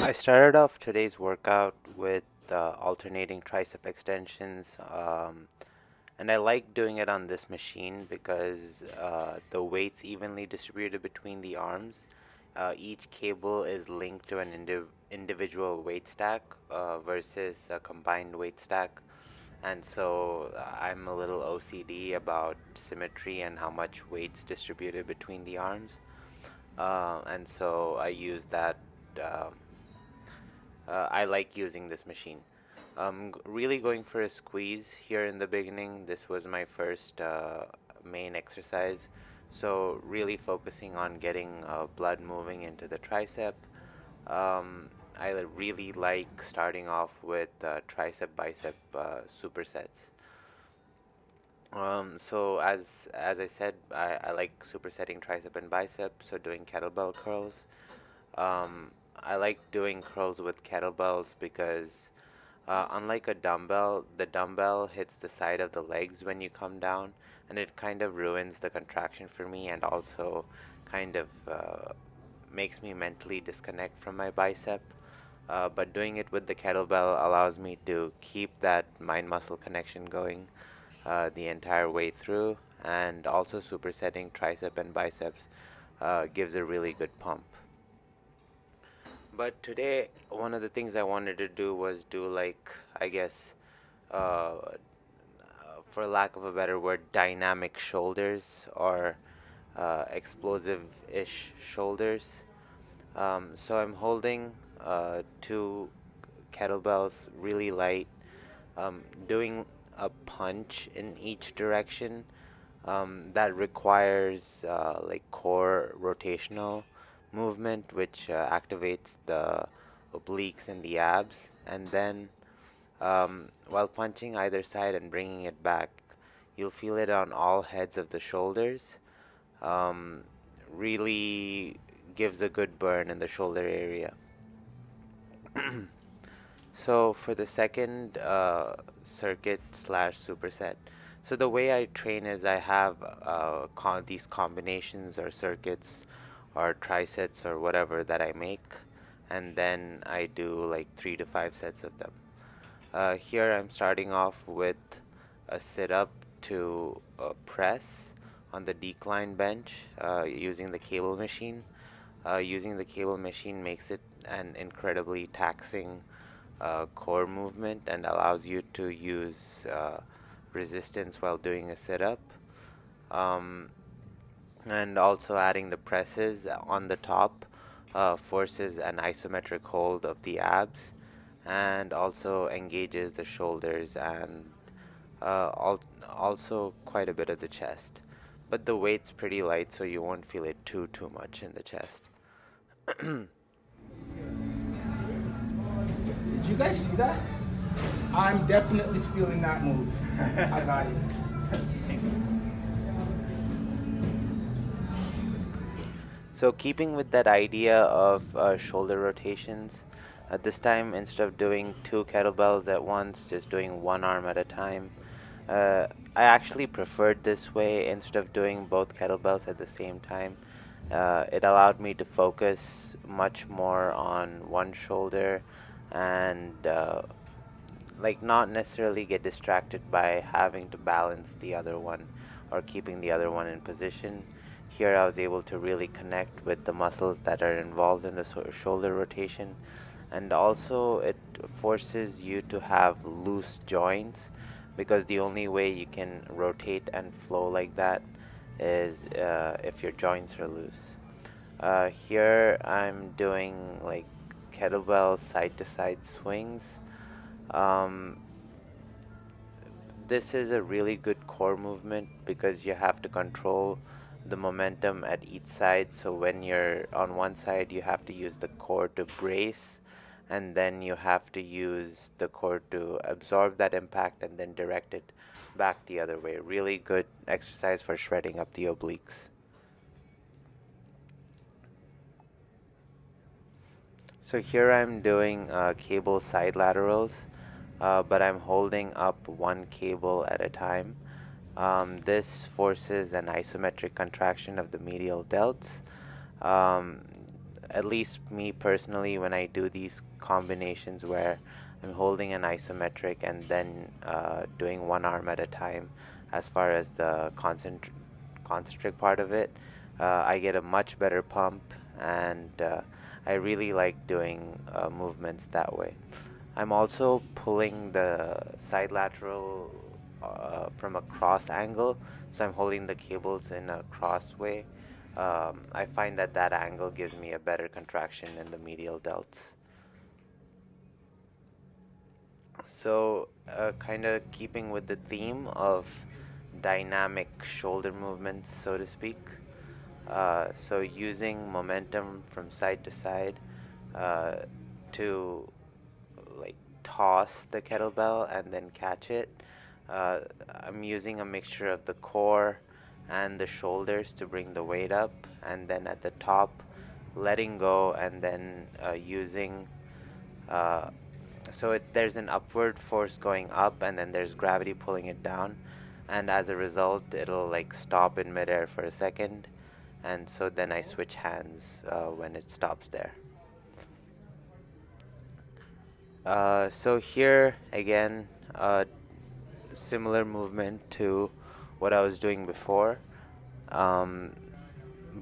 I started off today's workout with alternating tricep extensions, and I like doing it on this machine because the weight's evenly distributed between the arms. Each cable is linked to an individual weight stack versus a combined weight stack, and so I'm a little OCD about symmetry and how much weight's distributed between the arms, and so I use that. Um I like using this machine. Really going for a squeeze here in the beginning. This was my first main exercise. So really focusing on getting blood moving into the tricep. Um, really like starting off with tricep bicep supersets. So as I said, I like supersetting tricep and bicep. So doing kettlebell curls. Um, I like doing curls with kettlebells because unlike a dumbbell, the dumbbell hits the side of the legs when you come down, and it kind of ruins the contraction for me and also kind of makes me mentally disconnect from my bicep. But doing it with the kettlebell allows me to keep that mind muscle connection going the entire way through, and also supersetting tricep and biceps gives a really good pump. But today, one of the things I wanted to do was do like, I guess, for lack of a better word, dynamic shoulders or explosive-ish shoulders. So I'm holding two kettlebells really light, doing a punch in each direction that requires like core rotational movement, which activates the obliques and the abs, and then while punching either side and bringing it back, you'll feel it on all heads of the shoulders. Um, Really gives a good burn in the shoulder area. So for the second circuit slash superset, so the way I train is I have these combinations or circuits or trisets or whatever that I make, and then I do like 3 to 5 sets of them. Here I'm starting off with a sit-up to press on the decline bench using the cable machine. Using the cable machine makes it an incredibly taxing core movement and allows you to use resistance while doing a sit-up. Um, and also adding the presses on the top forces an isometric hold of the abs and also engages the shoulders and also quite a bit of the chest. But the weight's pretty light, so you won't feel it too much in the chest. Did you guys see that? I'm definitely feeling that move. I got it. So keeping with that idea of shoulder rotations, this time instead of doing two kettlebells at once, just doing one arm at a time. I actually preferred this way instead of doing both kettlebells at the same time. It allowed me to focus much more on one shoulder and like not necessarily get distracted by having to balance the other one or keeping the other one in position. Here I was able to really connect with the muscles that are involved in the shoulder rotation, and also it forces you to have loose joints because the only way you can rotate and flow like that is if your joints are loose. Here I'm doing like kettlebell side to side swings. Um, this is a really good core movement because you have to control the momentum at each side. So when you're on one side, you have to use the core to brace, and then you have to use the core to absorb that impact and then direct it back the other way. Really good exercise for shredding up the obliques. So here I'm doing cable side laterals, but I'm holding up one cable at a time. This forces an isometric contraction of the medial delts. Um, at least me personally, when I do these combinations where I'm holding an isometric and then doing one arm at a time, as far as the concentric part of it, I get a much better pump, and I really like doing movements that way. I'm also pulling the side lateral from a cross angle, so I'm holding the cables in a cross way. I find that that angle gives me a better contraction in the medial delts. So, kind of keeping with the theme of dynamic shoulder movements, so to speak. So using momentum from side to side uh, to like toss the kettlebell and then catch it. Uh, I'm using a mixture of the core and the shoulders to bring the weight up, and then at the top, letting go and then using. Uh, there's an upward force going up, and then there's gravity pulling it down, and as a result, it'll like stop in midair for a second, and so then I switch hands when it stops there. So here again, similar movement to what I was doing before, um,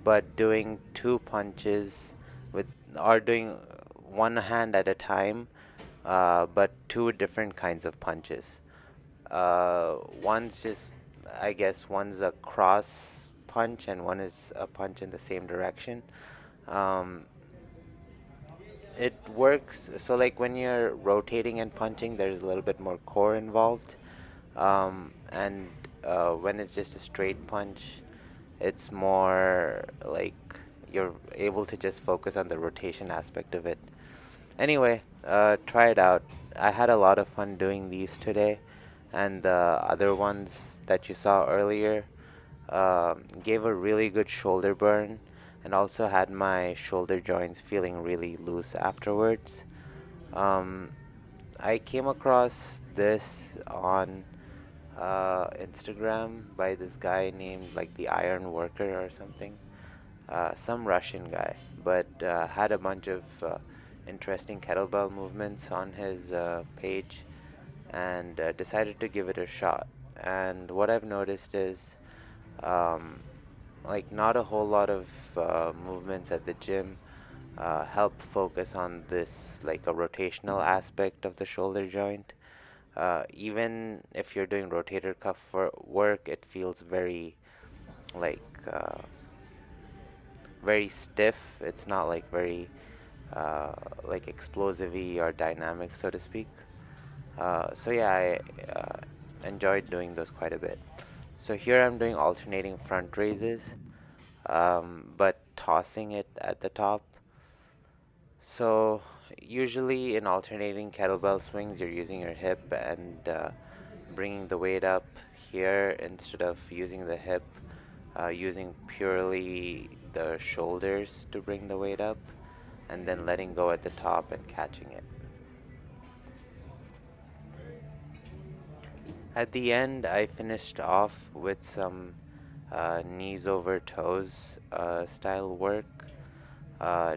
but doing two punches with, or doing one hand at a time, but two different kinds of punches. One's just, I guess, one's a cross punch and one is a punch in the same direction. Um, it works, so like when you're rotating and punching, there's a little bit more core involved. And when it's just a straight punch, it's more like you're able to just focus on the rotation aspect of it. Anyway, try it out. I had a lot of fun doing these today, and the other ones that you saw earlier gave a really good shoulder burn, and also had my shoulder joints feeling really loose afterwards. Um, I came across this on Instagram by this guy named like the Iron Worker or something, some Russian guy, but had a bunch of interesting kettlebell movements on his page, and decided to give it a shot. And what I've noticed is, um, like, not a whole lot of movements at the gym help focus on this, like, a rotational aspect of the shoulder joint. Even if you're doing rotator cuff work, it feels very like very stiff. It's not like very uh, like explosive-y or dynamic, so to speak. So yeah, I enjoyed doing those quite a bit. So here I'm doing alternating front raises, but tossing it at the top. So usually in alternating kettlebell swings, you're using your hip and bringing the weight up. Here, instead of using the hip, using purely the shoulders to bring the weight up, and then letting go at the top and catching it. At the end, I finished off with some knees over toes style work.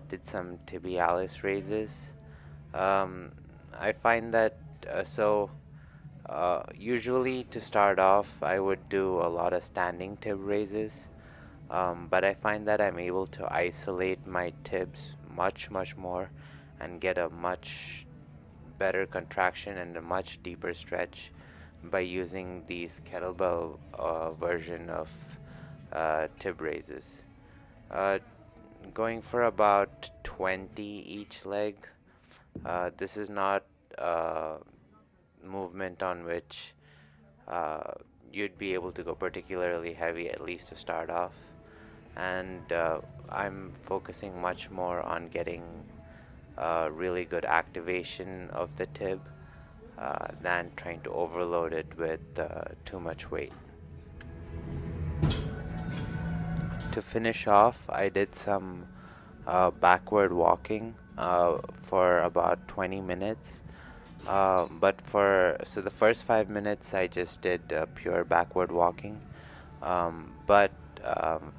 Did some tibialis raises. Um, I find that usually to start off, I would do a lot of standing tib raises, but I find that I'm able to isolate my tibs much more and get a much better contraction and a much deeper stretch by using these kettlebell version of tib raises. Uh, Going for about 20 each leg. This is not a movement on which uh, you'd be able to go particularly heavy, at least to start off. And I'm focusing much more on getting really good activation of the tib than trying to overload it with too much weight. To finish off, I did some backward walking for about 20 minutes. So the first 5 minutes I just did pure backward walking. But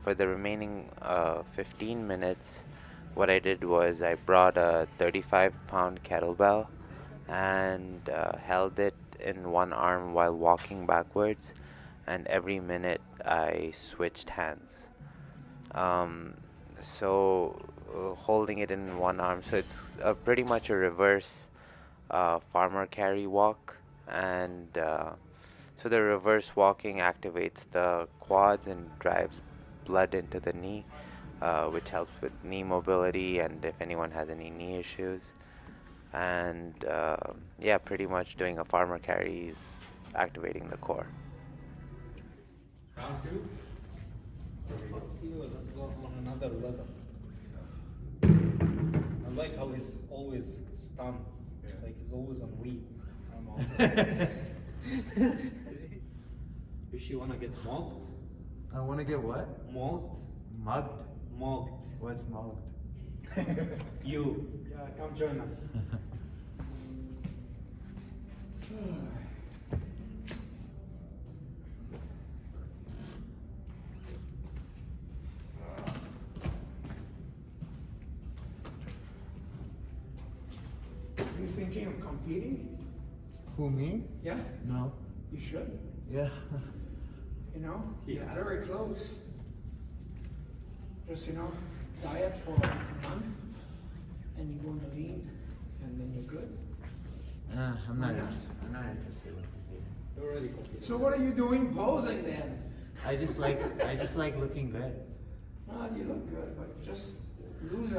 for the remaining 15 minutes, what I did was I brought a 35-pound kettlebell and held it in one arm while walking backwards, and every minute I switched hands. Um, so holding it in one arm, so it's pretty much a reverse farmer carry walk, and so the reverse walking activates the quads and drives blood into the knee, which helps with knee mobility and if anyone has any knee issues. And yeah, pretty much doing a farmer carry is activating the core. Round two. Fuck you, let's go on another level. I like how he's always stunned. Like he's always on weed. I'm also. You she wanna get mocked? I want to get what? Mocked? Mugged? Mocked. What's mugged? You. Yeah, come join us. Are you thinking of competing? Who, me? Yeah, No. you should. Yeah. You know, Yeah. you're very close. Just, diet for like a month, and you go on the lean, and then you're good. I'm Why not. not? I'm not interested in competing. You're already competing. So what are you doing posing then? I just like looking good. Well, you look good, but just lose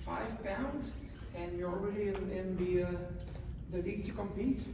5 pounds, and you're already in the league to compete.